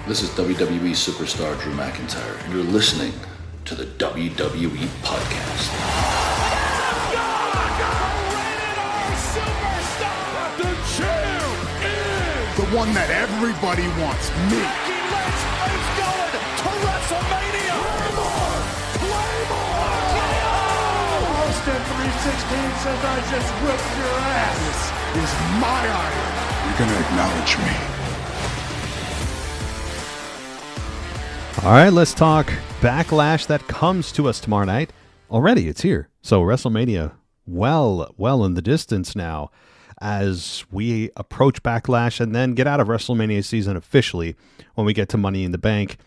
This is WWE superstar Drew McIntyre, and you're listening to the WWE Podcast. The champ is the one that everybody wants, me. Becky Lynch is going to WrestleMania. Claymore! Austin 316 says I just whipped your ass. This is my iron. You're going to acknowledge me. All right, let's talk Backlash that comes to us tomorrow night. Already, it's here. So WrestleMania, well in the distance now as we approach Backlash and then get out of WrestleMania season officially when we get to Money in the Bank.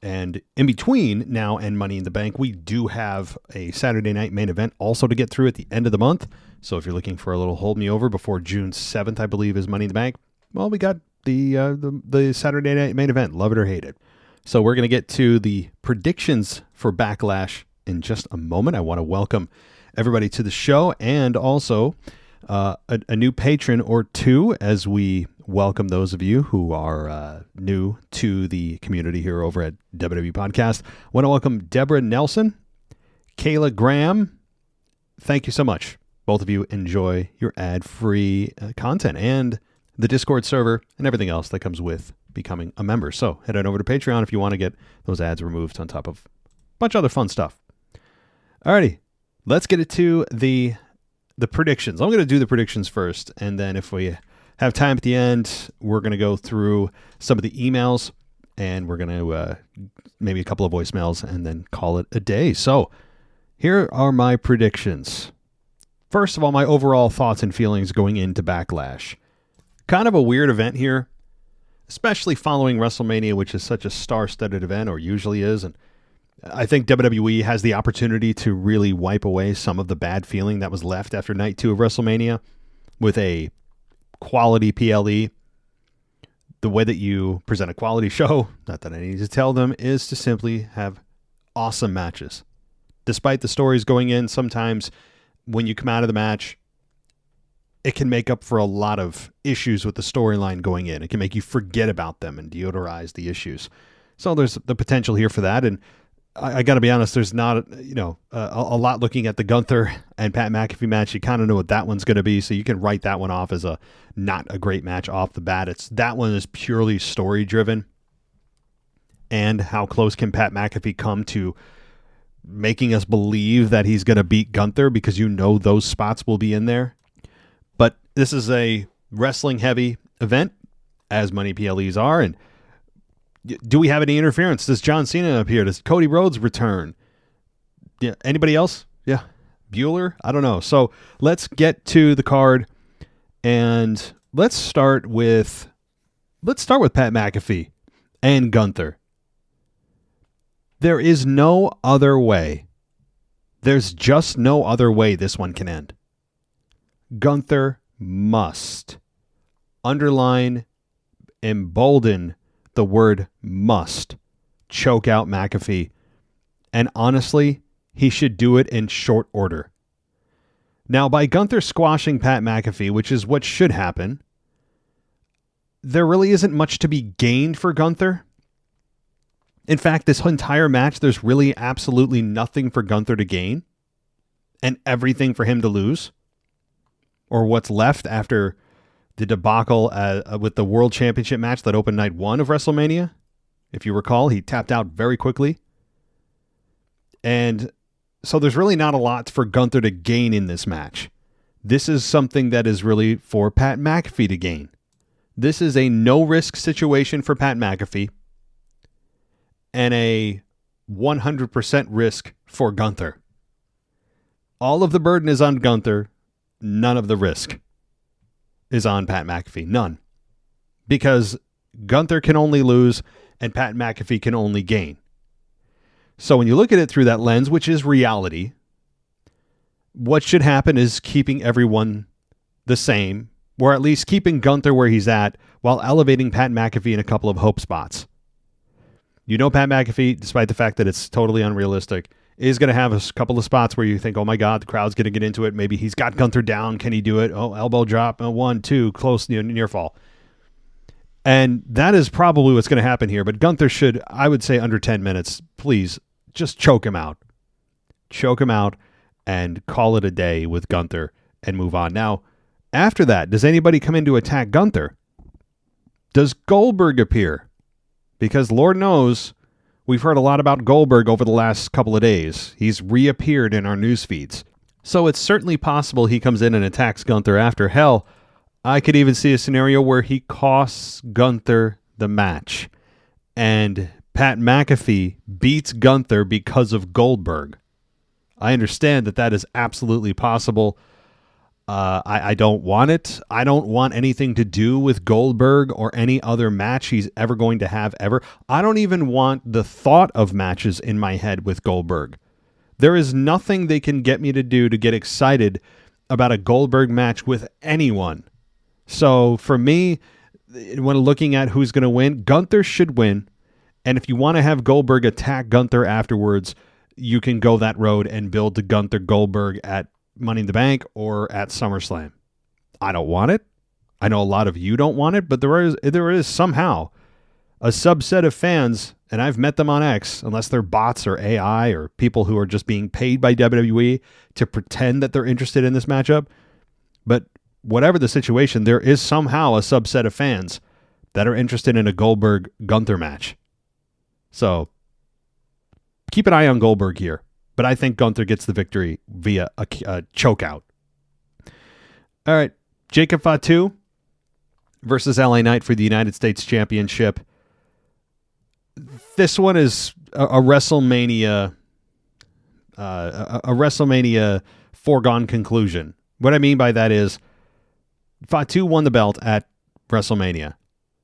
And in between now and Money in the Bank, we do have a Saturday night main event also to get through at the end of the month. So if you're looking for a little hold me over before June 7th, I believe, is Money in the Bank, well, we got the Saturday night main event, love it or hate it. So we're going to get to the predictions for Backlash in just a moment. I want to welcome everybody to the show and also a new patron or two as we welcome those of you who are new to the community here over at WWE Podcast. I want to welcome Deborah Nelson, Kayla Graham. Thank you so much. Both of you enjoy your ad-free content and the Discord server and everything else that comes with becoming a member. So head on over to Patreon if you want to get those ads removed on top of a bunch of other fun stuff. Alrighty, let's get it to the predictions. I'm going to do the predictions first, and then if we have time at the end, we're going to go through some of the emails, and we're going to maybe a couple of voicemails, and then call it a day. So here are my predictions. First of all, my overall thoughts and feelings going into Backlash. Kind of a weird event here, especially following WrestleMania, which is such a star-studded event, or usually is. And I think WWE has the opportunity to really wipe away some of the bad feeling that was left after night 2 of WrestleMania with a quality PLE. The way that you present a quality show, not that I need to tell them, is to simply have awesome matches. Despite the stories going in, sometimes when you come out of the match, it can make up for a lot of issues with the storyline going in. It can make you forget about them and deodorize the issues. So there's the potential here for that. And I got to be honest, there's not, a lot looking at the Gunther and Pat McAfee match. You kind of know what that one's going to be. So you can write that one off as a not a great match off the bat. That one is purely story driven. And how close can Pat McAfee come to making us believe that he's going to beat Gunther, because you know those spots will be in there. But this is a wrestling-heavy event, as many PLEs are. And do we have any interference? Does John Cena appear? Does Cody Rhodes return? Yeah. Anybody else? Yeah. Bueller? I don't know. So let's get to the card, and let's start with Pat McAfee and Gunther. There is no other way. There's just no other way this one can end. Gunther must underline, embolden the word must choke out McAfee. And honestly, he should do it in short order. Now, by Gunther squashing Pat McAfee, which is what should happen, there really isn't much to be gained for Gunther. In fact, this entire match, there's really absolutely nothing for Gunther to gain and everything for him to lose. Or what's left after the debacle with the World Championship match that opened night 1 of WrestleMania. If you recall, he tapped out very quickly. And so there's really not a lot for Gunther to gain in this match. This is something that is really for Pat McAfee to gain. This is a no-risk situation for Pat McAfee and a 100% risk for Gunther. All of the burden is on Gunther. None of the risk is on Pat McAfee. None. Because Gunther can only lose and Pat McAfee can only gain. So when you look at it through that lens, which is reality, what should happen is keeping everyone the same, or at least keeping Gunther where he's at, while elevating Pat McAfee in a couple of hope spots. You know Pat McAfee, despite the fact that it's totally unrealistic, is going to have a couple of spots where you think, oh my God, the crowd's going to get into it. Maybe he's got Gunther down. Can he do it? Oh, elbow drop. 1, 2, close, near fall. And that is probably what's going to happen here. But Gunther should, I would say, under 10 minutes, please just choke him out. Choke him out and call it a day with Gunther and move on. Now, after that, does anybody come in to attack Gunther? Does Goldberg appear? Because Lord knows we've heard a lot about Goldberg over the last couple of days. He's reappeared in our news feeds. So it's certainly possible he comes in and attacks Gunther after. Hell, I could even see a scenario where he costs Gunther the match. And Pat McAfee beats Gunther because of Goldberg. I understand that is absolutely possible. I don't want it. I don't want anything to do with Goldberg or any other match he's ever going to have ever. I don't even want the thought of matches in my head with Goldberg. There is nothing they can get me to do to get excited about a Goldberg match with anyone. So for me, when looking at who's going to win, Gunther should win. And if you want to have Goldberg attack Gunther afterwards, you can go that road and build the Gunther Goldberg at Money in the Bank or at SummerSlam. I don't want it. I know a lot of you don't want it, but there is somehow a subset of fans, and I've met them on X, unless they're bots or AI or people who are just being paid by WWE to pretend that they're interested in this matchup. But whatever the situation, there is somehow a subset of fans that are interested in a Goldberg-Gunther match. So keep an eye on Goldberg here. But I think Gunther gets the victory via a choke out. All right. Jacob Fatu versus LA Knight for the United States Championship. This one is a WrestleMania foregone conclusion. What I mean by that is Fatu won the belt at WrestleMania.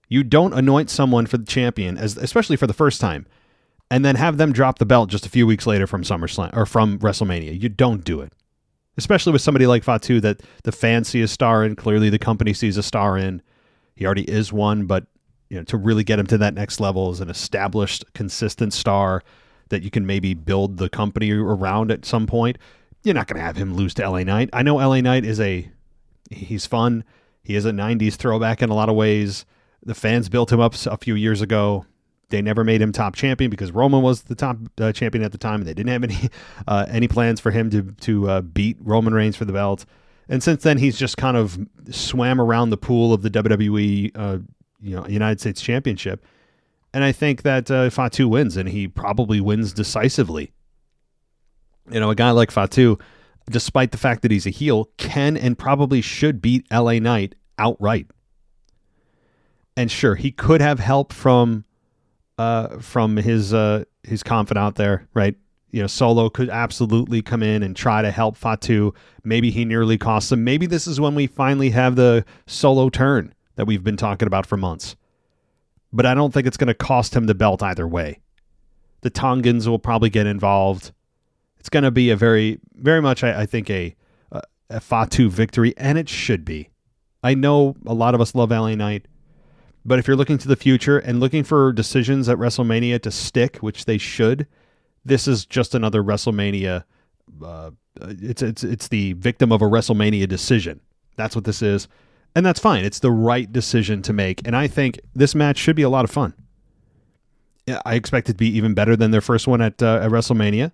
You don't anoint someone for the champion, especially for the first time, and then have them drop the belt just a few weeks later from SummerSlam or from WrestleMania. You don't do it. Especially with somebody like Fatu that the fans see a star in, clearly the company sees a star in. He already is one, but to really get him to that next level as an established, consistent star that you can maybe build the company around at some point, you're not going to have him lose to LA Knight. I know LA Knight he's fun. He is a 90s throwback in a lot of ways. The fans built him up a few years ago. They never made him top champion because Roman was the top champion at the time, and they didn't have any plans for him to beat Roman Reigns for the belt. And since then, he's just kind of swam around the pool of the WWE, United States Championship. And I think that Fatu wins, and he probably wins decisively. A guy like Fatu, despite the fact that he's a heel, can and probably should beat LA Knight outright. And sure, he could have help from his confidant there, right? Solo could absolutely come in and try to help Fatu. Maybe he nearly costs him. Maybe this is when we finally have the Solo turn that we've been talking about for months. But I don't think it's going to cost him the belt either way. The Tongans will probably get involved. It's going to be a very, very much, I think, a Fatu victory, and it should be. I know a lot of us love LA Knight, but if you're looking to the future and looking for decisions at WrestleMania to stick, which they should, this is just another WrestleMania. It's the victim of a WrestleMania decision. That's what this is. And that's fine. It's the right decision to make. And I think this match should be a lot of fun. I expect it to be even better than their first one at WrestleMania.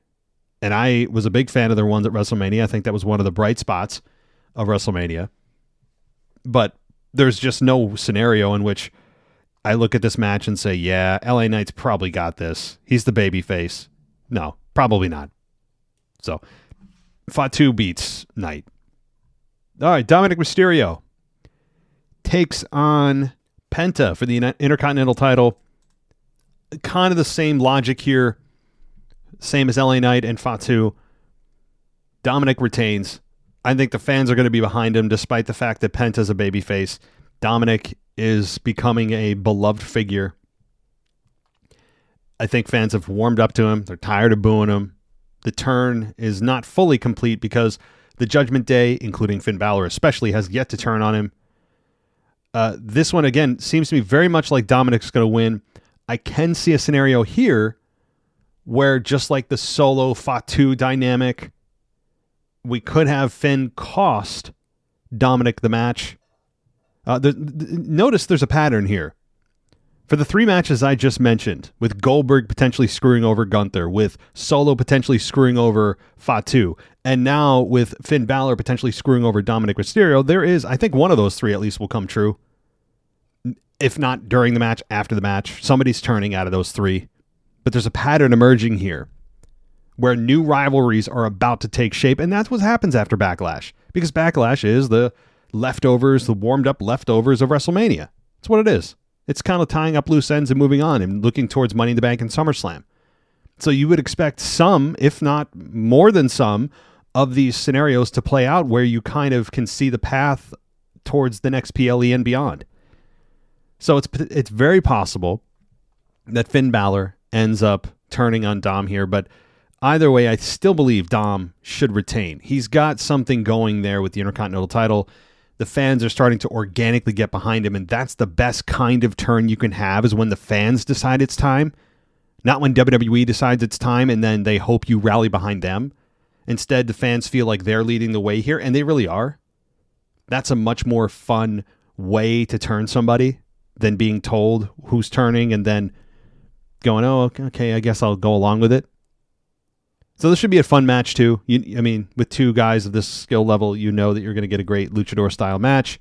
And I was a big fan of their ones at WrestleMania. I think that was one of the bright spots of WrestleMania. But there's just no scenario in which I look at this match and say, yeah, LA Knight's probably got this. He's the babyface. No, probably not. So, Fatu beats Knight. All right, Dominic Mysterio takes on Penta for the Intercontinental title. Kind of the same logic here. Same as LA Knight and Fatu. Dominic retains. I think the fans are going to be behind him despite the fact that Penta's a babyface. Dominic is becoming a beloved figure. I think fans have warmed up to him. They're tired of booing him. The turn is not fully complete because the Judgment Day, including Finn Balor especially, has yet to turn on him. This one, again, seems to me very much like Dominic's going to win. I can see a scenario here where, just like the Solo Fatu dynamic, we could have Finn cost Dominic the match. Notice there's a pattern here. For the 3 matches I just mentioned, with Goldberg potentially screwing over Gunther, with Solo potentially screwing over Fatu, and now with Finn Balor potentially screwing over Dominic Mysterio, there is, I think one of those 3 at least will come true. If not during the match, after the match. Somebody's turning out of those 3. But there's a pattern emerging here where new rivalries are about to take shape, and that's what happens after Backlash. Because Backlash is the leftovers, the warmed-up leftovers of WrestleMania. That's what it is. It's kind of tying up loose ends and moving on and looking towards Money in the Bank and SummerSlam. So you would expect some, if not more than some, of these scenarios to play out where you kind of can see the path towards the next PLE and beyond. So it's very possible that Finn Balor ends up turning on Dom here, but either way, I still believe Dom should retain. He's got something going there with the Intercontinental title. The fans are starting to organically get behind him, and that's the best kind of turn you can have, is when the fans decide it's time, not when WWE decides it's time and then they hope you rally behind them. Instead, the fans feel like they're leading the way here, and they really are. That's a much more fun way to turn somebody than being told who's turning and then going, oh, okay, I guess I'll go along with it. So this should be a fun match too. With 2 guys of this skill level, you know that you're going to get a great luchador-style match.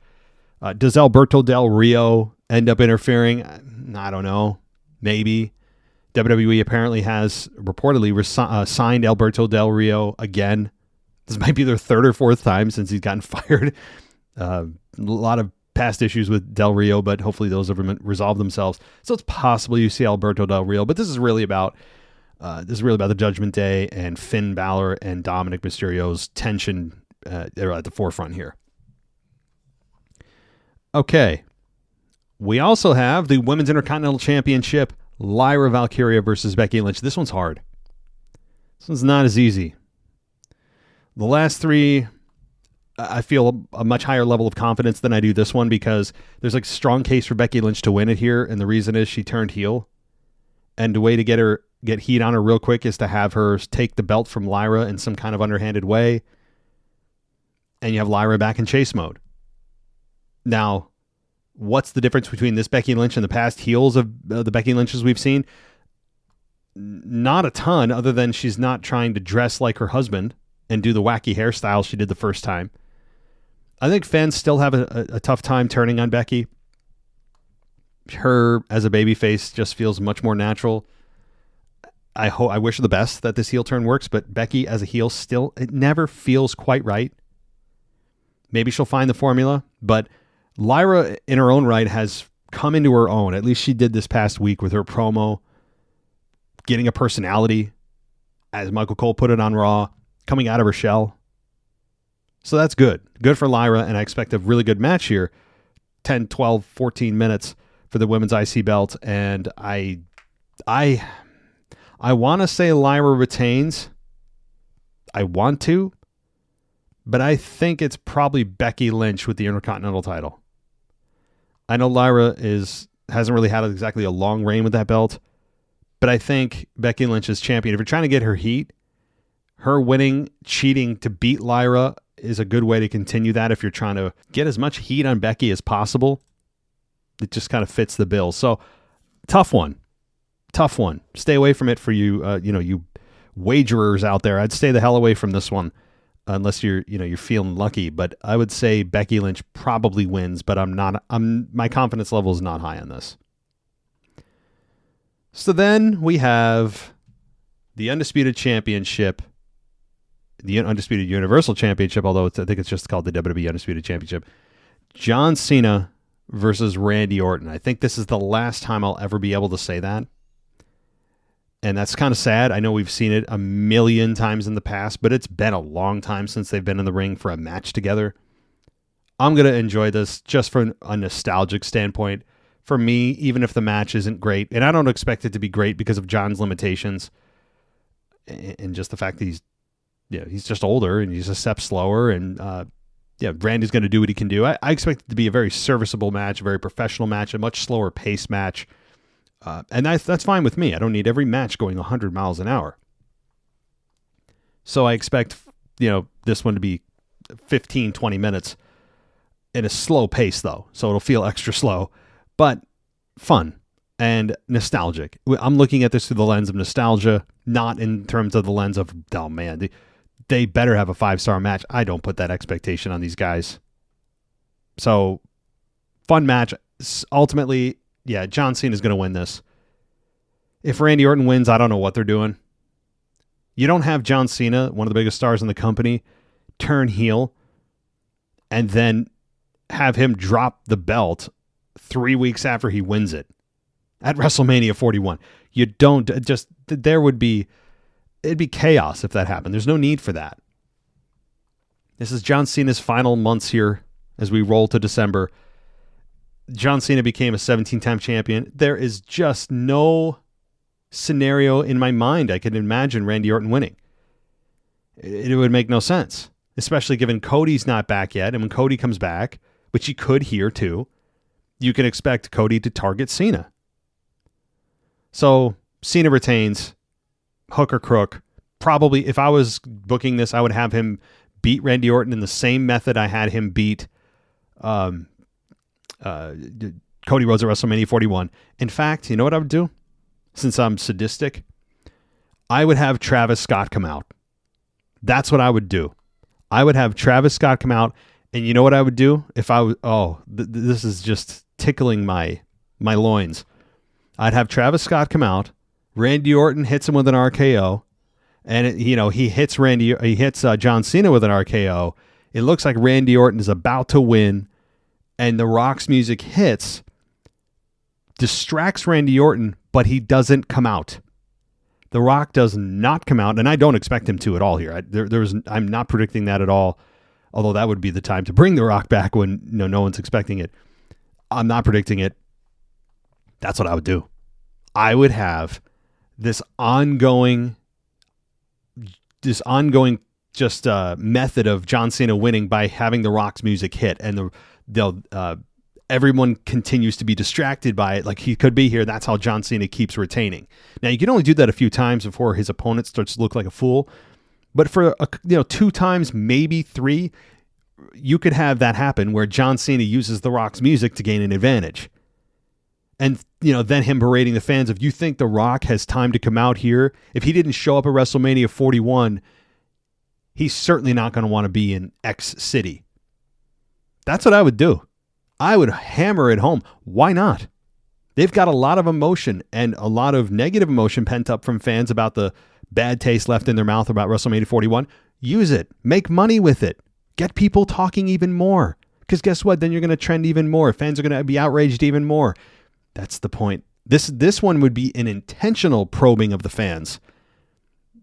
Does Alberto Del Rio end up interfering? I don't know. Maybe. WWE apparently has reportedly signed Alberto Del Rio again. This might be their 3rd or 4th time since he's gotten fired. A lot of past issues with Del Rio, but hopefully those have resolved themselves. So it's possible you see Alberto Del Rio, but this is really about the Judgment Day and Finn Balor and Dominic Mysterio's tension. They're at the forefront here. Okay. We also have the Women's Intercontinental Championship, Lyra Valkyria versus Becky Lynch. This one's hard. This one's not as easy. The last 3, I feel a much higher level of confidence than I do this one, because there's a strong case for Becky Lynch to win it here, and the reason is she turned heel. And the way to get heat on her real quick is to have her take the belt from Lyra in some kind of underhanded way. And you have Lyra back in chase mode. Now, what's the difference between this Becky Lynch and the past heels of the Becky Lynches we've seen? Not a ton, other than she's not trying to dress like her husband and do the wacky hairstyle she did the first time. I think fans still have a tough time turning on Becky. Her as a babyface just feels much more natural. I wish her the best that this heel turn works, but Becky as a heel still, it never feels quite right. Maybe she'll find the formula, but Lyra in her own right has come into her own. At least she did this past week with her promo, getting a personality, as Michael Cole put it on Raw, coming out of her shell. So that's good. Good for Lyra, and I expect a really good match here. 10, 12, 14 minutes for the women's IC belt, and I want to say Lyra retains. I want to, but I think it's probably Becky Lynch with the Intercontinental title. I know Lyra hasn't really had exactly a long reign with that belt, but I think Becky Lynch is champion. If you're trying to get her heat, her winning, cheating to beat Lyra is a good way to continue that. If you're trying to get as much heat on Becky as possible, it just kind of fits the bill. So tough one. Stay away from it for you, you wagerers out there. I'd stay the hell away from this one unless you're feeling lucky. But I would say Becky Lynch probably wins, but my confidence level is not high on this. So then we have the Undisputed Championship, the Undisputed Universal Championship, although I think it's just called the WWE Undisputed Championship. John Cena versus Randy Orton. I think this is the last time I'll ever be able to say that. And that's kind of sad. I know we've seen it a million times in the past, but it's been a long time since they've been in the ring for a match together. I'm going to enjoy this just from a nostalgic standpoint. For me, even if the match isn't great, and I don't expect it to be great because of John's limitations and just the fact that he's just older and he's a step slower, and Randy's going to do what he can do. I expect it to be a very serviceable match, a very professional match, a much slower pace match. And that's fine with me. I don't need every match going 100 miles an hour. So I expect, this one to be 15, 20 minutes in a slow pace, though. So it'll feel extra slow, but fun. and nostalgic. I'm looking at this through the lens of nostalgia, not in terms of the lens of, oh man, they better have a 5-star match. I don't put that expectation on these guys. So, fun match. Ultimately, yeah, John Cena is going to win this. If Randy Orton wins, I don't know what they're doing. You don't have John Cena, one of the biggest stars in the company, turn heel and then have him drop the belt 3 weeks after he wins it at WrestleMania 41. You don't just, it'd be chaos if that happened. There's no need for that. This is John Cena's final months here as we roll to December. John Cena became a 17-time champion. There is just no scenario in my mind I could imagine Randy Orton winning. It would make no sense, especially given Cody's not back yet. And when Cody comes back, which he could here too, you can expect Cody to target Cena. So Cena retains, hook or crook. Probably, if I was booking this, I would have him beat Randy Orton in the same method I had him beat Cody Rhodes at WrestleMania 41. In fact, you know what I would do? Since I'm sadistic, I would have Travis Scott come out. That's what I would do. I would have Travis Scott come out, and you know what I would do? If I was, this is just tickling my loins. I'd have Travis Scott come out. Randy Orton hits him with an RKO, and he hits John Cena with an RKO. It looks like Randy Orton is about to win, and The Rock's music hits, distracts Randy Orton, but he doesn't come out. The Rock does not come out, and I don't expect him to at all here. I'm not predicting that at all, although that would be the time to bring The Rock back when no one's expecting it. I'm not predicting it. That's what I would do. I would have this ongoing just method of John Cena winning by having The Rock's music hit, and everyone continues to be distracted by it, like he could be here. That's how John Cena keeps retaining. Now, you can only do that a few times before his opponent starts to look like a fool. But for 2 times, maybe 3, you could have that happen where John Cena uses The Rock's music to gain an advantage. And then him berating the fans, if you think The Rock has time to come out here, if he didn't show up at WrestleMania 41, he's certainly not going to want to be in X city. That's what I would do. I would hammer it home. Why not? They've got a lot of emotion and a lot of negative emotion pent up from fans about the bad taste left in their mouth about WrestleMania 41. Use it. Make money with it. Get people talking even more. Because guess what? Then you're going to trend even more. Fans are going to be outraged even more. That's the point. This one would be an intentional probing of the fans.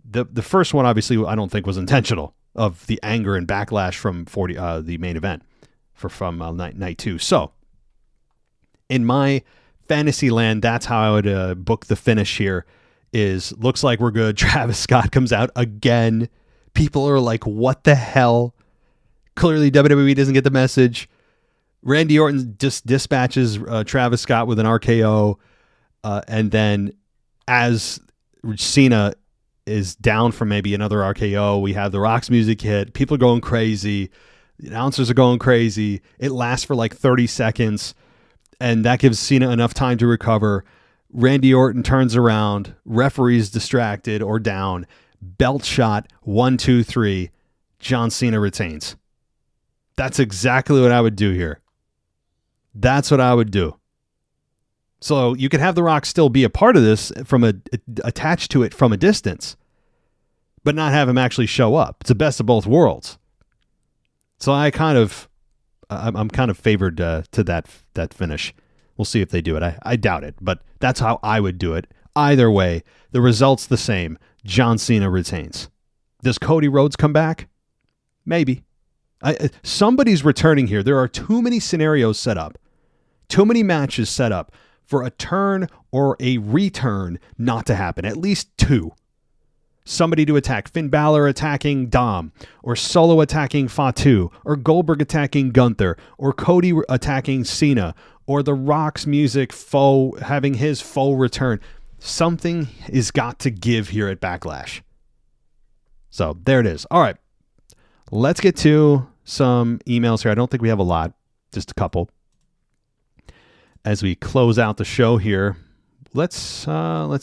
The first one, obviously, I don't think was intentional, of the anger and backlash from the main event from night 2. So, in my fantasy land, that's how I would book the finish here. Looks like we're good. Travis Scott comes out again. People are like, what the hell? Clearly, WWE doesn't get the message. Randy Orton just dispatches Travis Scott with an RKO. And then as Cena is down from maybe another RKO, we have The Rock's music hit. People are going crazy. The announcers are going crazy. It lasts for like 30 seconds, and that gives Cena enough time to recover. Randy Orton turns around. Referee's distracted or down. Belt shot. 1, 2, 3. John Cena retains. That's exactly what I would do here. That's what I would do. So you could have The Rock still be a part of this attached to it from a distance, but not have him actually show up. It's the best of both worlds. So I'm kind of favored to that finish. We'll see if they do it. I doubt it, but that's how I would do it. Either way, the result's the same. John Cena retains. Does Cody Rhodes come back? Maybe. Somebody's returning here. There are too many scenarios set up, too many matches set up for a turn or a return not to happen. At least 2. Somebody to attack. Finn Balor attacking Dom, or Solo attacking Fatu, or Goldberg attacking Gunther, or Cody attacking Cena, or The Rock's music having his faux return. Something is got to give here at Backlash. So there it is. All right. Let's get to some emails here. I don't think we have a lot, just a couple. As we close out the show here, let's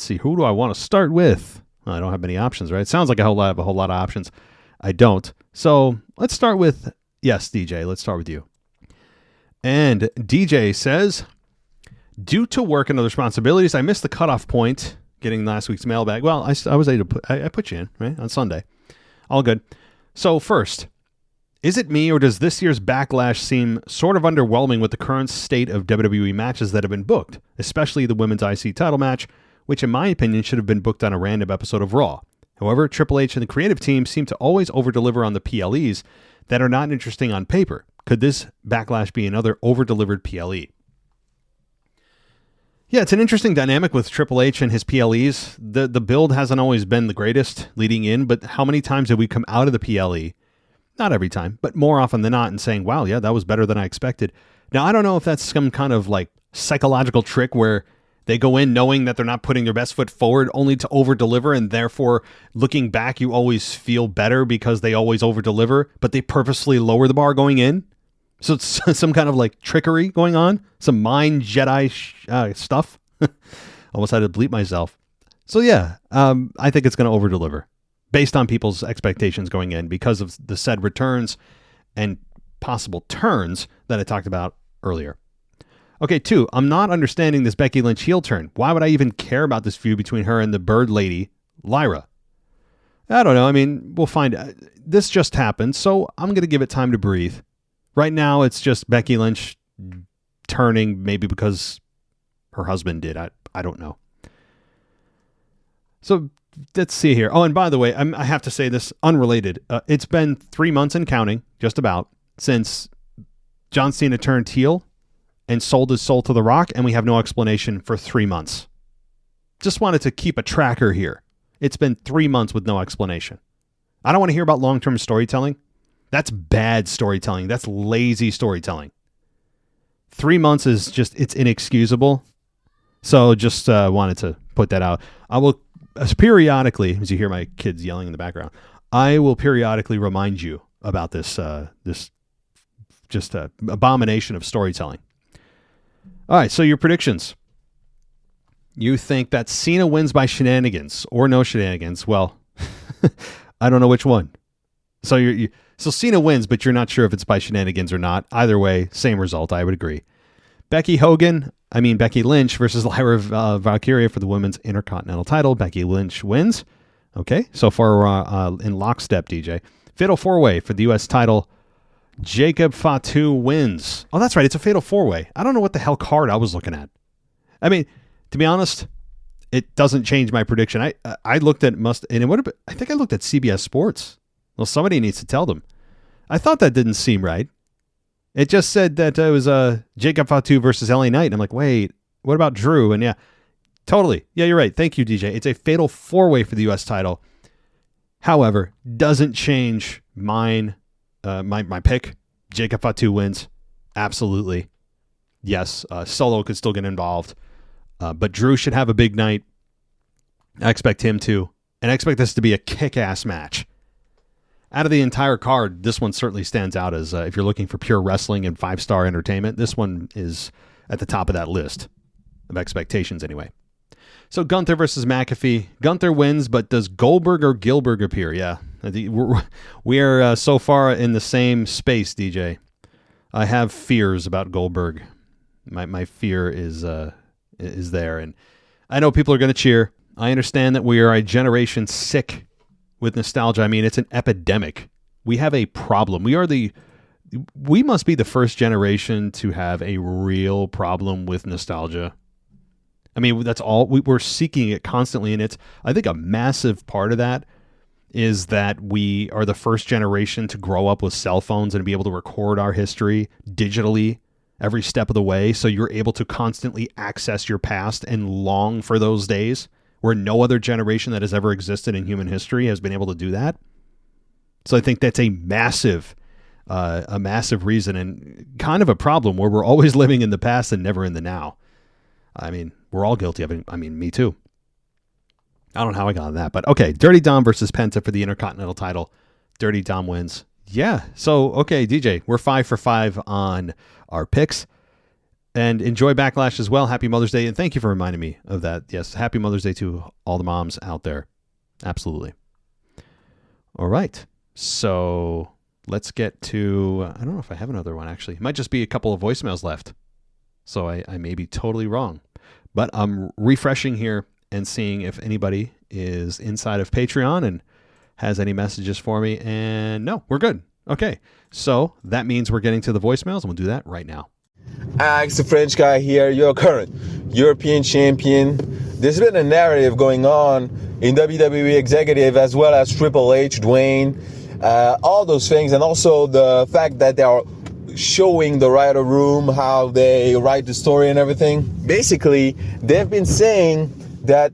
see. Who do I want to start with? I don't have many options, right? It sounds like a whole lot of options. I don't. So let's start with, yes, DJ. Let's start with you. And DJ says, due to work and other responsibilities, I missed the cutoff point getting last week's mailbag. Well, I was able to put, I put you in, right, on Sunday. All good. So first, is it me or does this year's Backlash seem sort of underwhelming with the current state of WWE matches that have been booked, especially the women's IC title match, which in my opinion should have been booked on a random episode of Raw? However, Triple H and the creative team seem to always over-deliver on the PLEs that are not interesting on paper. Could this Backlash be another over-delivered PLE? Yeah, it's an interesting dynamic with Triple H and his PLEs. The build hasn't always been the greatest leading in, but how many times have we come out of the PLE? Not every time, but more often than not, and saying, wow, yeah, that was better than I expected. Now, I don't know if that's some kind of like psychological trick where they go in knowing that they're not putting their best foot forward only to over-deliver, and therefore, looking back, you always feel better because they always over-deliver, but they purposely lower the bar going in. So it's some kind of like trickery going on, some mind Jedi stuff. Almost had to bleep myself. So yeah, I think it's going to over-deliver based on people's expectations going in because of the said returns and possible turns that I talked about earlier. Okay, 2, I'm not understanding this Becky Lynch heel turn. Why would I even care about this feud between her and the bird lady, Lyra? I don't know. I mean, we'll find. This just happened, so I'm going to give it time to breathe. Right now, it's just Becky Lynch turning, maybe because her husband did. I don't know. So let's see here. Oh, and by the way, I have to say this, unrelated. It's been 3 months and counting, just about, since John Cena turned heel and sold his soul to The Rock, and we have no explanation for 3 months. Just wanted to keep a tracker here. It's been 3 months with no explanation. I don't want to hear about long-term storytelling. That's bad storytelling. That's lazy storytelling. 3 months is just, it's inexcusable. So just wanted to put that out. I will periodically, as you hear my kids yelling in the background, I will periodically remind you about this abomination of storytelling. All right, so your predictions. You think that Cena wins by shenanigans or no shenanigans? Well, I don't know which one. So so Cena wins, but you're not sure if it's by shenanigans or not. Either way, same result. I would agree. Becky Lynch versus Lyra Valkyria for the women's Intercontinental title. Becky Lynch wins. Okay, so far we're in lockstep, DJ. Fatal 4-way for the U.S. title. Jacob Fatu wins. Oh, that's right. It's a fatal 4-way. I don't know what the hell card I was looking at. I mean, to be honest, it doesn't change my prediction. I looked at I think I looked at CBS Sports. Well, somebody needs to tell them. I thought that didn't seem right. It just said that it was Jacob Fatu versus LA Knight. And I'm like, wait, what about Drew? And yeah, totally. Yeah, you're right. Thank you, DJ. It's a fatal 4-way for the U.S. title. However, doesn't change my pick. Jacob Fatu wins. Absolutely. Yes, Solo could still get involved. But Drew should have a big night. I expect him to. And I expect this to be a kick-ass match. Out of the entire card, this one certainly stands out as, if you're looking for pure wrestling and 5-star entertainment, this one is at the top of that list of expectations anyway. So Gunther versus McAfee. Gunther wins, but does Goldberg or Gilbert appear? Yeah, we are so far in the same space, DJ. I have fears about Goldberg. My fear is there, and I know people are going to cheer. I understand that we are a generation sick with nostalgia. I mean, it's an epidemic. We have a problem. We must be the first generation to have a real problem with nostalgia. I mean, that's all we're seeking it constantly. And I think a massive part of that is that we are the first generation to grow up with cell phones and be able to record our history digitally every step of the way. So you're able to constantly access your past and long for those days, where no other generation that has ever existed in human history has been able to do that. So I think that's a massive reason and kind of a problem where we're always living in the past and never in the now. I mean, we're all guilty of it. I mean, me too. I don't know how I got on that, but okay. Dirty Dom versus Penta for the Intercontinental title. Dirty Dom wins. Yeah. So, okay, DJ, we're 5 for 5 on our picks. And enjoy Backlash as well. Happy Mother's Day. And thank you for reminding me of that. Yes, happy Mother's Day to all the moms out there. Absolutely. All right. So let's get to, I don't know if I have another one, actually. It might just be a couple of voicemails left. So I may be totally wrong. But I'm refreshing here and seeing if anybody is inside of Patreon and has any messages for me. And no, we're good. Okay. So that means we're getting to the voicemails, and we'll do that right now. It's the French guy here, your current European champion. There's been a narrative going on in WWE executive as well as Triple H, Dwayne, all those things, and also the fact that they are showing the writer room, how they write the story and everything. Basically, they've been saying that,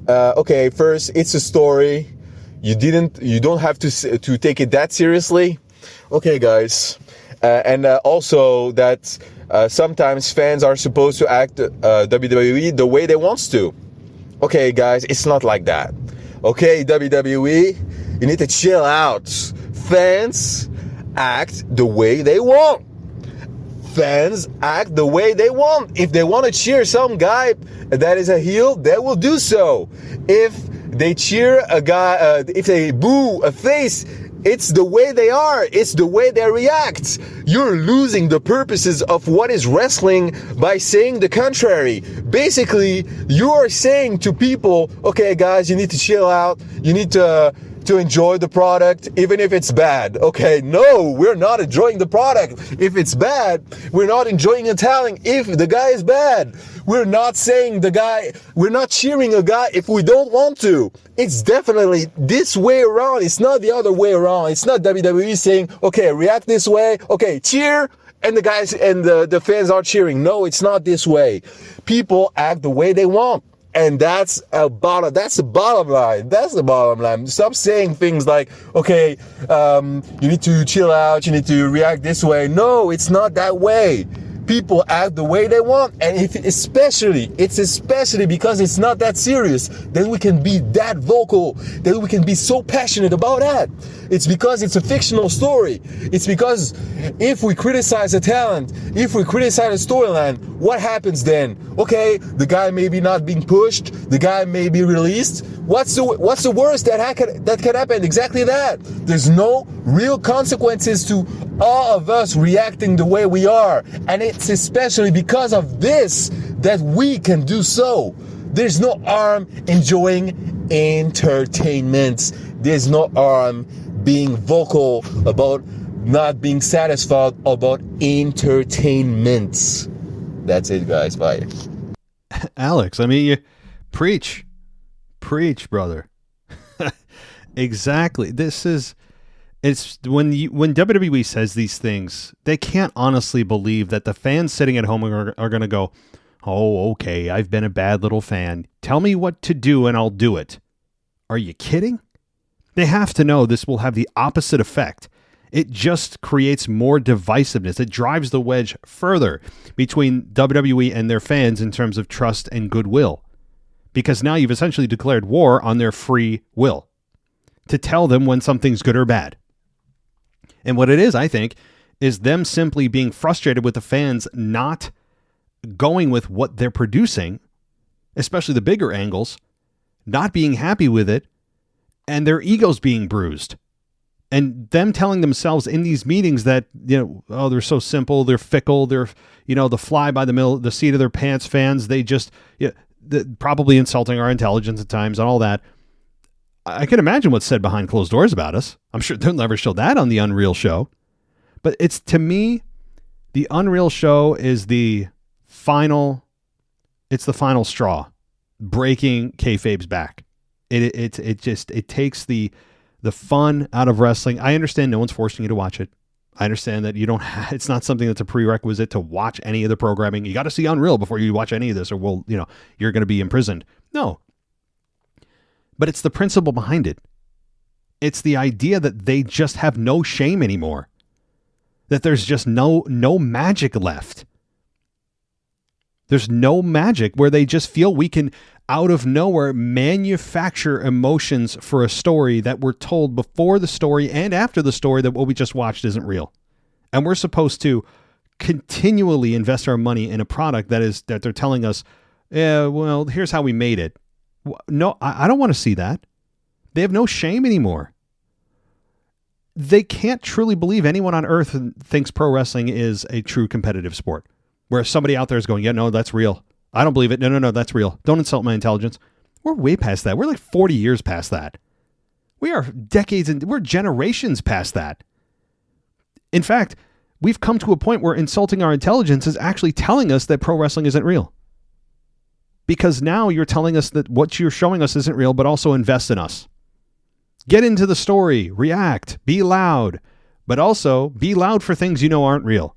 okay, first, it's a story. You don't have to take it that seriously. Okay, guys. And also that sometimes fans are supposed to act WWE the way they want to. Okay, guys, it's not like that. Okay, WWE, you need to chill out. Fans act the way they want. Fans act the way they want. If they want to cheer some guy that is a heel, they will do so. If they cheer a guy, if they boo a face, it's the way they are. It's the way they react. You're losing the purposes of what is wrestling by saying the contrary. Basically, you are saying to people, okay, guys, you need to chill out. You need to enjoy the product, even if it's bad. Okay, no, we're not enjoying the product. If it's bad, we're not enjoying the talent if the guy is bad. We're not saying we're not cheering a guy if we don't want to. It's definitely this way around. It's not the other way around. It's not WWE saying, okay, react this way. Okay, cheer. And the guys and the fans are cheering. No, it's not this way. People act the way they want. And that's the bottom line. That's the bottom line. Stop saying things like, okay, you need to chill out. You need to react this way. No, it's not that way. People act the way they want. And especially because it's not that serious, then we can be that vocal, then we can be so passionate about that. It's because it's a fictional story. It's because if we criticize a talent, if we criticize a storyline, what happens then? Okay, the guy may be not being pushed, the guy may be released. What's the worst that could happen? Exactly that. There's no real consequences to all of us reacting the way we are. And it's especially because of this that we can do so. There's no harm enjoying entertainment. There's no harm being vocal about not being satisfied about entertainment. That's it, guys. Bye. Alex, I mean, you preach, brother. Exactly. It's when WWE says these things, they can't honestly believe that the fans sitting at home are going to go, oh, okay, I've been a bad little fan. Tell me what to do and I'll do it. Are you kidding? They have to know this will have the opposite effect. It just creates more divisiveness. It drives the wedge further between WWE and their fans in terms of trust and goodwill. Because now you've essentially declared war on their free will to tell them when something's good or bad. And what it is, I think, is them simply being frustrated with the fans not going with what they're producing, especially the bigger angles, not being happy with it, and their egos being bruised. And them telling themselves in these meetings that, oh, they're so simple, they're fickle, they're, the fly by the seat of their pants fans, they just, probably insulting our intelligence at times and all that. I can imagine what's said behind closed doors about us. I'm sure they'll never show that on the Unreal Show. But to me, the Unreal Show is the final straw, breaking kayfabe's back. It takes the fun out of wrestling. I understand no one's forcing you to watch it. I understand that it's not something that's a prerequisite to watch any of the programming. You got to see Unreal before you watch any of this, or you're going to be imprisoned. No. But it's the principle behind it. It's the idea that they just have no shame anymore. That there's just no magic left. There's no magic where they just feel we can, out of nowhere, manufacture emotions for a story that we're told before the story and after the story that what we just watched isn't real. And we're supposed to continually invest our money in a product that they're telling us, yeah, well, here's how we made it. No, I don't want to see that. They have no shame anymore. They can't truly believe anyone on earth thinks pro wrestling is a true competitive sport. Where somebody out there is going, yeah, no, that's real. I don't believe it. No, that's real. Don't insult my intelligence. We're way past that. We're like 40 years past that. We are decades and we're generations past that. In fact, we've come to a point where insulting our intelligence is actually telling us that pro wrestling isn't real. Because now you're telling us that what you're showing us isn't real, but also invest in us. Get into the story, react, be loud, but also be loud for things you know aren't real.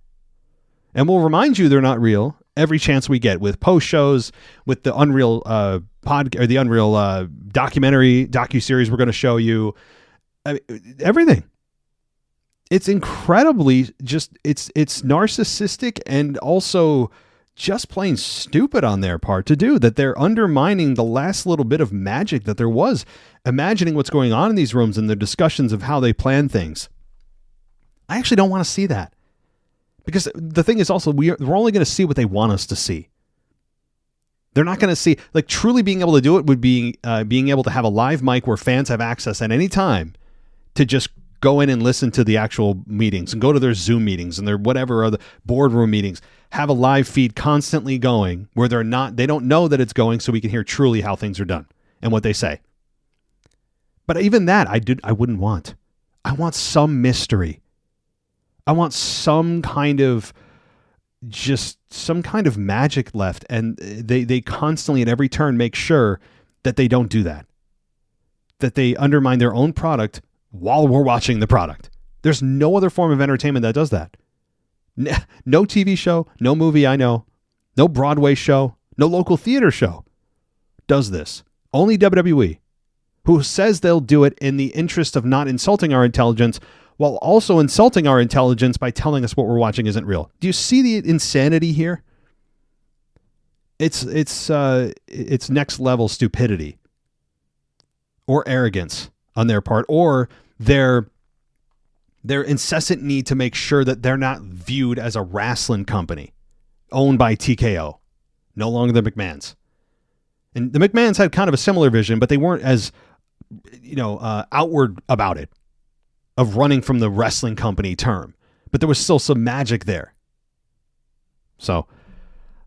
And we'll remind you they're not real every chance we get with post shows, with the Unreal the Unreal documentary docuseries we're going to show you. I mean, everything. It's incredibly it's narcissistic and also just plain stupid on their part to do that. They're undermining the last little bit of magic that there was, imagining what's going on in these rooms and the discussions of how they plan things. I actually don't want to see that. Because the thing is also, we're only going to see what they want us to see. They're not going to see, like, truly being able to do it would be being able to have a live mic where fans have access at any time to just go in and listen to the actual meetings and go to their Zoom meetings and their whatever other boardroom meetings. Have a live feed constantly going where they don't know that it's going, so we can hear truly how things are done and what they say. But even that, I wouldn't want. I want some mystery. I want some kind of magic left. And they constantly at every turn make sure that they don't do that. That they undermine their own product while we're watching the product. There's no other form of entertainment that does that. No TV show, no movie I know, no Broadway show, no local theater show does this. Only WWE, who says they'll do it in the interest of not insulting our intelligence while also insulting our intelligence by telling us what we're watching isn't real. Do you see the insanity here? It's next level stupidity or arrogance on their part, or their incessant need to make sure that they're not viewed as a wrestling company owned by TKO, no longer the McMahons. And the McMahons had kind of a similar vision, but they weren't as, outward about it, of running from the wrestling company term. But there was still some magic there. So,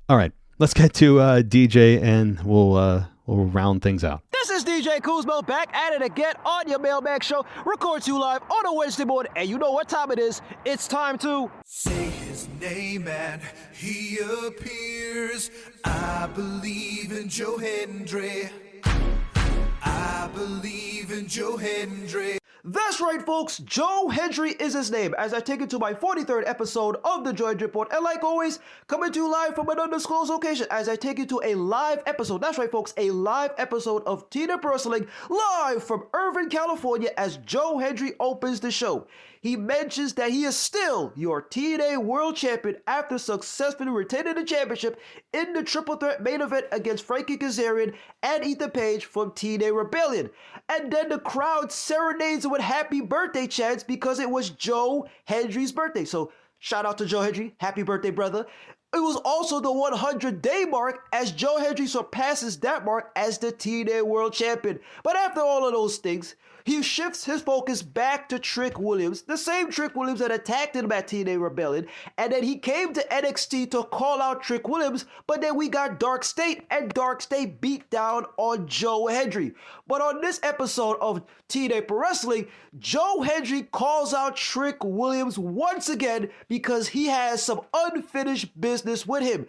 all right, let's get to DJ and we'll round things out. This is DJ Kuzmo back at it again on your Mailbag Show. Record you live on a Wednesday morning, and you know what time it is. It's time to Say his name and he appears. I believe in Joe Hendry. I believe in Joe Hendry. That's right, folks. Joe Hendry is his name, as I take it to my 43rd episode of the Joe Hendry Report. And like always, coming to you live from an undisclosed location as I take you to a live episode. That's right, folks. A live episode of TNA Pro Wrestling live from Irvine, California as Joe Hendry opens the show. He mentions that he is still your TNA World Champion after successfully retaining the championship in the triple threat main event against Frankie Kazarian and Ethan Page from TNA Rebellion. And then the crowd serenades him with happy birthday chants because it was Joe Hendry's birthday. So shout out to Joe Hendry. Happy birthday, brother. It was also the 100-day mark as Joe Hendry surpasses that mark as the TNA World Champion. But after all of those things, he shifts his focus back to Trick Williams, the same Trick Williams that attacked him at TNA Rebellion, and then he came to NXT to call out Trick Williams, but then we got Dark State, and Dark State beat down on Joe Hendry. But on this episode of TNA Pro Wrestling, Joe Hendry calls out Trick Williams once again because he has some unfinished business with him.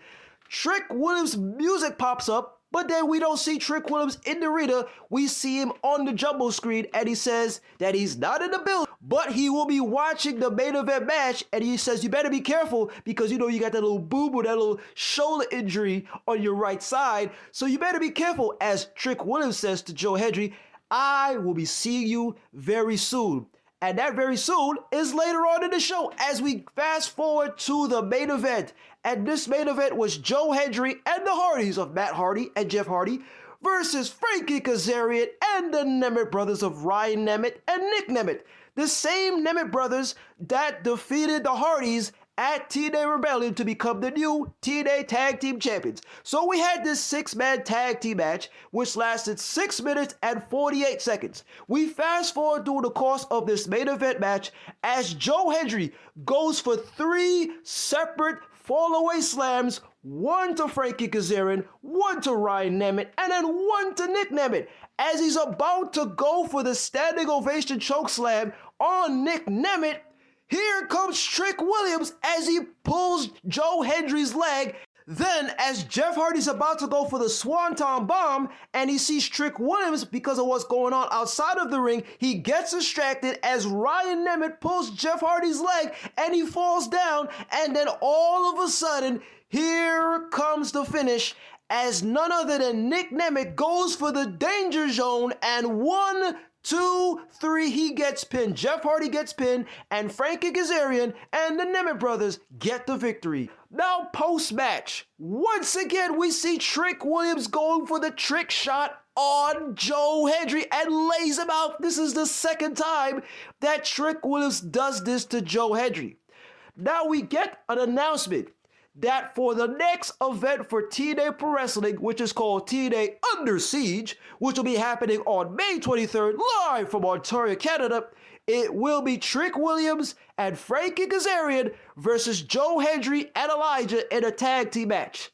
Trick Williams' music pops up, but then we don't see Trick Williams in the arena. We see him on the jumbo screen, and he says that he's not in the building, but he will be watching the main event match, and he says you better be careful because you got that little boo-boo, that little shoulder injury on your right side, so you better be careful, as Trick Williams says to Joe Hendry, I will be seeing you very soon. And that very soon is later on in the show as we fast forward to the main event. And this main event was Joe Hendry and the Hardys of Matt Hardy and Jeff Hardy versus Frankie Kazarian and the Nemeth brothers of Ryan Nemeth and Nick Nemeth. The same Nemeth brothers that defeated the Hardys at TNA Rebellion to become the new TNA Tag Team Champions. So we had this 6-man tag team match, which lasted 6 minutes and 48 seconds. We fast forward through the course of this main event match as Joe Hendry goes for 3 separate fall-away slams, one to Frankie Kazarian, one to Ryan Nemeth, and then one to Nick Nemeth. As he's about to go for the standing ovation choke slam on Nick Nemeth, here comes Trick Williams as he pulls Joe Hendry's leg. Then, as Jeff Hardy's about to go for the Swanton Bomb, and he sees Trick Williams because of what's going on outside of the ring, he gets distracted as Ryan Nemeth pulls Jeff Hardy's leg, and he falls down, and then all of a sudden, here comes the finish, as none other than Nick Nemeth goes for the Danger Zone, and 1, 2, 3, he gets pinned. Jeff Hardy gets pinned, and Frankie Kazarian and the Nemeth brothers get the victory. Now, post-match, once again, we see Trick Williams going for the trick shot on Joe Hendry and lays him out. This is the second time that Trick Williams does this to Joe Hendry. Now we get an announcement that for the next event for TNA Pro Wrestling, which is called TNA Under Siege, which will be happening on May 23rd, live from Ontario, Canada, it will be Trick Williams and Frankie Kazarian versus Joe Hendry and Elijah in a tag team match.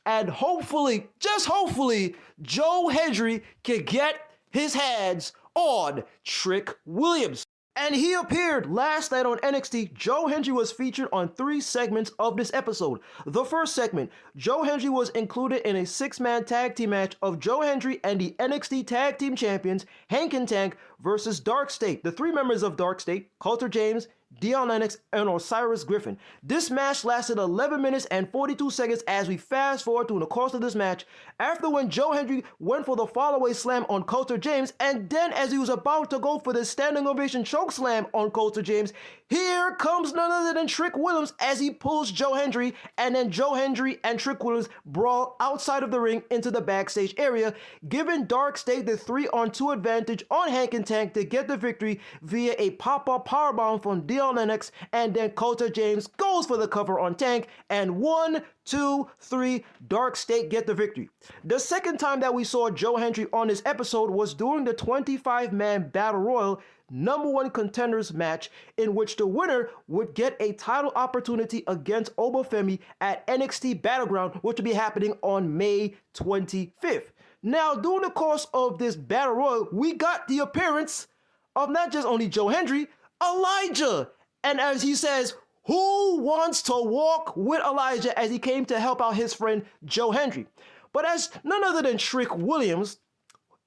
And hopefully, just hopefully, Joe Hendry can get his hands on Trick Williams. And he appeared last night on NXT. Joe Hendry was featured on 3 segments of this episode. The first segment, Joe Hendry was included in a 6-man tag team match of Joe Hendry and the NXT Tag Team Champions, Hank and Tank, versus Dark State. The 3 members of Dark State, Coulter James, Dion Lennox, and Osiris Griffin. This match lasted 11 minutes and 42 seconds as we fast forward through the course of this match. After when Joe Hendry went for the fall-away slam on Coulter James, and then as he was about to go for the standing ovation choke slam on Coulter James, here comes none other than Trick Williams as he pulls Joe Hendry, and then Joe Hendry and Trick Williams brawl outside of the ring into the backstage area, giving Dark State the 3-on-2 advantage on Hank and Tank to get the victory via a pop-up powerbomb from Dion Lennox, and then Coulter James goes for the cover on Tank, and 1, 2, 3, Dark State get the victory. The second time that we saw Joe Hendry on this episode was during the 25-man Battle Royal number 1 contenders match, in which the winner would get a title opportunity against Obafemi at NXT Battleground, which will be happening on May 25th. Now, during the course of this Battle Royal, we got the appearance of not just only Joe Hendry, Elijah. And as he says, who wants to walk with Elijah, as he came to help out his friend Joe Hendry. But as none other than Trick Williams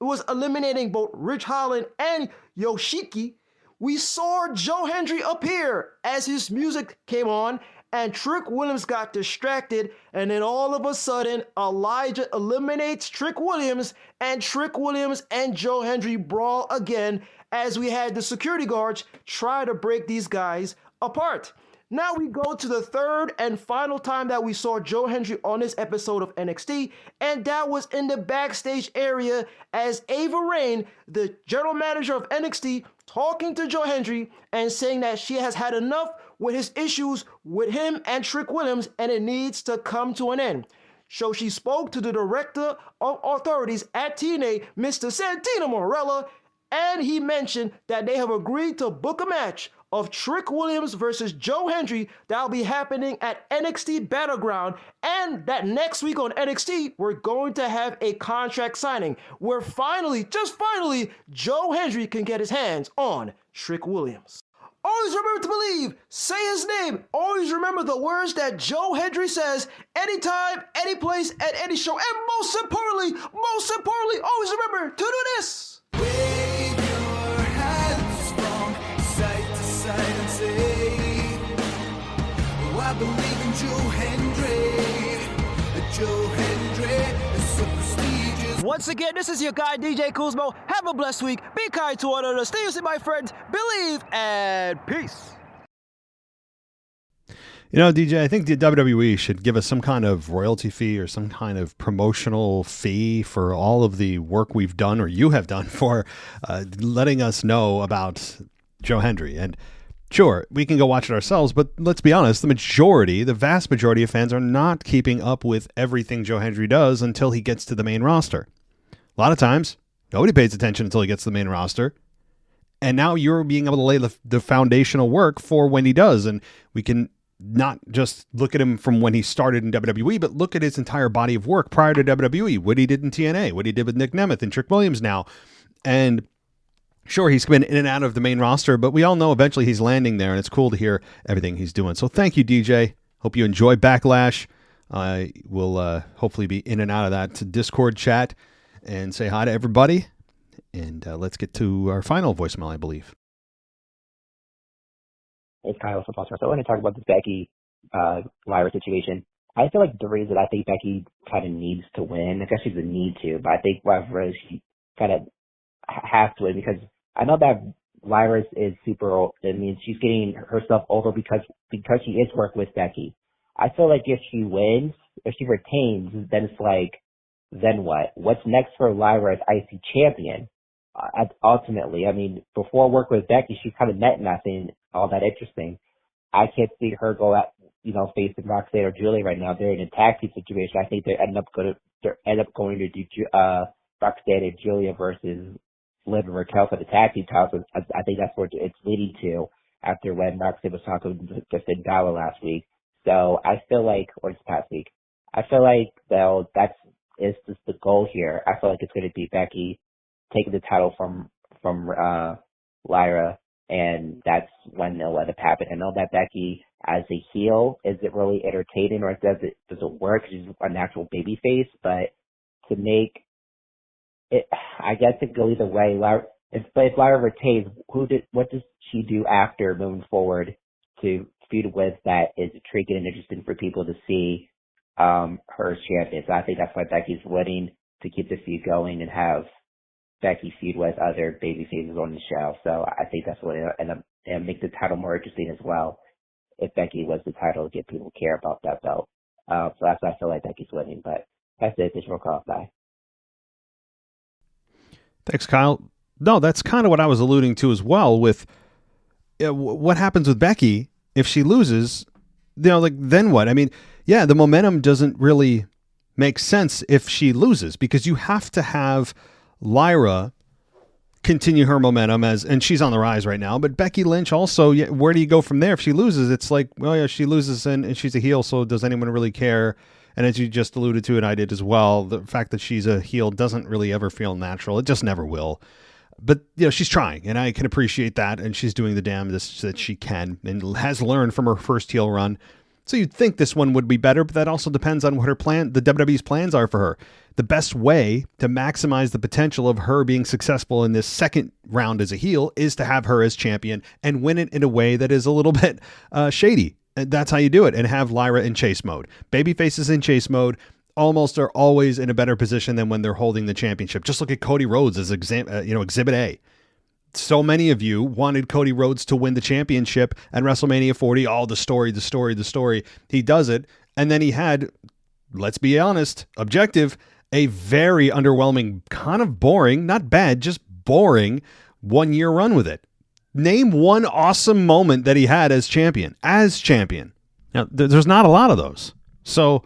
was eliminating both Rich Holland and Yoshiki, we saw Joe Hendry appear as his music came on, and Trick Williams got distracted, and then all of a sudden, Elijah eliminates Trick Williams, and Trick Williams and Joe Hendry brawl again as we had the security guards try to break these guys apart. Now we go to the third and final time that we saw Joe Hendry on this episode of NXT, and that was in the backstage area as Ava Raine, the general manager of NXT, talking to Joe Hendry and saying that she has had enough with his issues with him and Trick Williams, and it needs to come to an end. So she spoke to the director of authorities at TNA, Mr. Santino Morella, and he mentioned that they have agreed to book a match of Trick Williams versus Joe Hendry that will be happening at NXT Battleground, and that next week on NXT, we're going to have a contract signing where finally, just finally, Joe Hendry can get his hands on Trick Williams. Always remember to believe, say his name, always remember the words that Joe Hendry says, anytime, any place, at any show, and most importantly, always remember to do this. Wave your hands from side to side and say, oh, I believe in Joe Hendry. Joe Hendry is so prestigious. Once again, this is your guy, DJ Kuzmo. Have a blessed week. Be kind to one another. Stay safe, my friends. Believe and peace. You know, DJ, I think the WWE should give us some kind of royalty fee or some kind of promotional fee for all of the work we've done, or you have done, for letting us know about Joe Hendry. And Sure, we can go watch it ourselves, but let's be honest, the vast majority of fans are not keeping up with everything Joe Hendry does until he gets to the main roster. A lot of times, nobody pays attention until he gets to the main roster. And now you're being able to lay the foundational work for when he does. And we can not just look at him from when he started in WWE, but look at his entire body of work prior to WWE, what he did in TNA, what he did with Nick Nemeth and Trick Williams now. And sure, he's been in and out of the main roster, but we all know eventually he's landing there, and it's cool to hear everything he's doing. So thank you, DJ. Hope you enjoy Backlash. I will hopefully be in and out of that Discord chat and say hi to everybody. And let's get to our final voicemail, I believe. It's Kyle from Foster. So I want to talk about the Becky Lyra situation. I feel like the reason I think Becky kind of needs to win, I guess she's a need to, but I think Lyra, she kind of has to win because I know that Lyra is super old. I mean, she's getting herself over because she is working with Becky. I feel like if she wins, if she retains, then it's like, then what? What's next for Lyra as IC champion? Ultimately, I mean, before working with Becky, she kind of meant nothing all that interesting. I can't see her go out, facing Roxanne or Julia right now. They're in a tag team situation. I think they end up going to do Roxanne and Julia versus Liv and Raquel for the tag team titles. I think that's where it's leading to after when Roxanne was talking to Finn Balor last week. So I feel like, or this past week, I feel like though is just the goal here. I feel like it's going to be Becky taking the title from Lyra, and that's when they'll let it happen. I know that Becky, as a heel, isn't really entertaining, or does it work? She's a natural baby face, but to make it, I guess it go either way. If Lyra retains, what does she do after moving forward to feud with that is intriguing and interesting for people to see her as champion? So I think that's why Becky's winning, to keep the feud going and have Becky feud with other baby faces on the show. So I think that's what it'll end up, and make the title more interesting as well. If Becky was the title, to get people to care about that belt. So that's why I feel like Becky's winning. But that's it. This will call. Bye. Thanks, Kyle. No, that's kind of what I was alluding to as well with what happens with Becky if she loses, then what? I mean, yeah, the momentum doesn't really make sense if she loses because you have to have Lyra continue her momentum and she's on the rise right now, but Becky Lynch also, where do you go from there? If she loses, it's like, well, yeah, she loses and she's a heel, so does anyone really care? And as you just alluded to, and I did as well, the fact that she's a heel doesn't really ever feel natural. It just never will. But, she's trying, and I can appreciate that, and she's doing the damnedest that she can and has learned from her first heel run. So you'd think this one would be better, but that also depends on what the WWE's plans are for her. The best way to maximize the potential of her being successful in this second round as a heel is to have her as champion and win it in a way that is a little bit shady. And that's how you do it, and have Lyra in chase mode. Babyfaces in chase mode almost are always in a better position than when they're holding the championship. Just look at Cody Rhodes as Exhibit A. So many of you wanted Cody Rhodes to win the championship at WrestleMania 40. Oh, the story. He does it. And then he had, let's be honest, objective, a very underwhelming, kind of boring, not bad, just boring 1 year run with it. Name one awesome moment that he had as champion. Now, there's not a lot of those. So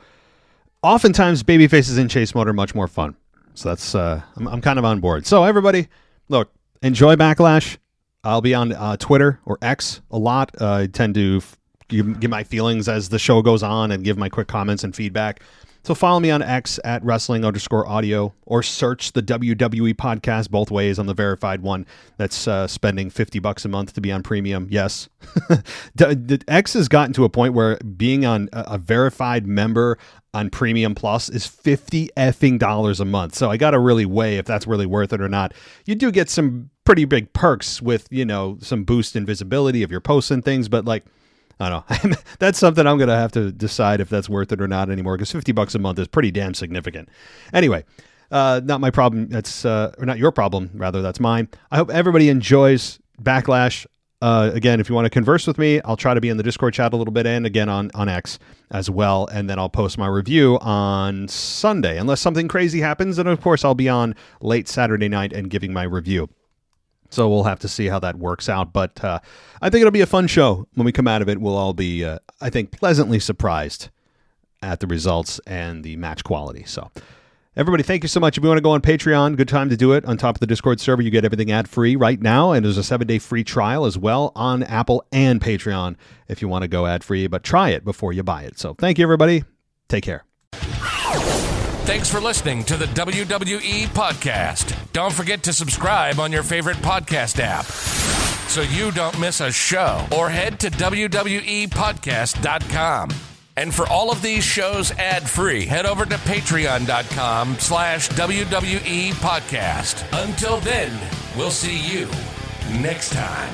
oftentimes babyfaces in chase mode are much more fun. So that's, I'm kind of on board. So everybody, look, enjoy Backlash. I'll be on Twitter or X a lot. I tend to give my feelings as the show goes on and give my quick comments and feedback. So follow me on X at wrestling_audio or search the WWE podcast both ways on the verified one that's spending $50 a month to be on premium. Yes. The X has gotten to a point where being on a verified member on Premium Plus is $50 a month. So I got to really weigh if that's really worth it or not. You do get some pretty big perks with, some boost in visibility of your posts and things, but I don't know. That's something I'm going to have to decide if that's worth it or not anymore, because $50 a month is pretty damn significant. Anyway, not my problem. That's or not your problem, rather. That's mine. I hope everybody enjoys Backlash. Again, if you want to converse with me, I'll try to be in the Discord chat a little bit and again on X as well. And then I'll post my review on Sunday. Unless something crazy happens, and of course I'll be on late Saturday night and giving my review. So we'll have to see how that works out. But I think it'll be a fun show. When we come out of it, we'll all be, I think, pleasantly surprised at the results and the match quality. So everybody, thank you so much. If you want to go on Patreon, good time to do it. On top of the Discord server, you get everything ad-free right now, and there's a 7-day free trial as well on Apple and Patreon if you want to go ad-free, but try it before you buy it. So thank you, everybody. Take care. Thanks for listening to the WWE Podcast. Don't forget to subscribe on your favorite podcast app so you don't miss a show, or head to WWEpodcast.com. And for all of these shows ad-free, head over to patreon.com/WWE Podcast. Until then, we'll see you next time.